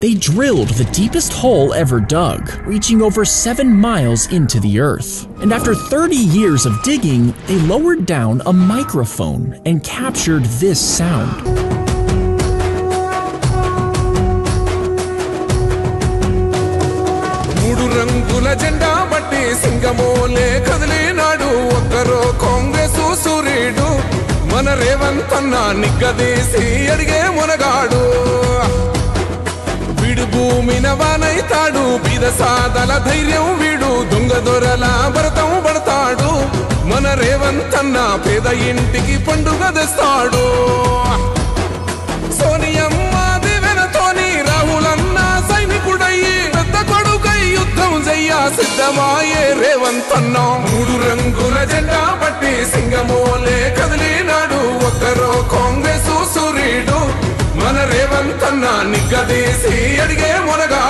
They drilled the deepest hole ever dug, reaching over 7 miles into the earth. And after 30 years of digging, they lowered down a microphone and captured this sound. మన రేవంత్ అన్న నిగ్గదీసి అడిగే మునగాడు వీడు భూమిన వానైతాడు బీద సాదల ధైర్యం వీడు దొంగ దొరల భరతం పడతాడు మన రేవంత్ అన్న పేద ఇంటికి పండుగ తెస్తాడు సోనియమ్మ దివెనతోని రాహులన్న సైనికుడయ్యి పెద్ద కొడుకై యుద్ధం చెయ్య సిద్ధమాయే రేవంత్ అన్న 3 రంగుల జెండా పట్టి సింగమోలే కదిలినాడు ఒక్కరో కాంగ్రెస్ సూర్యుడు మన రేవంత్ అన్న నిగ్గదీసి అడిగే మునగా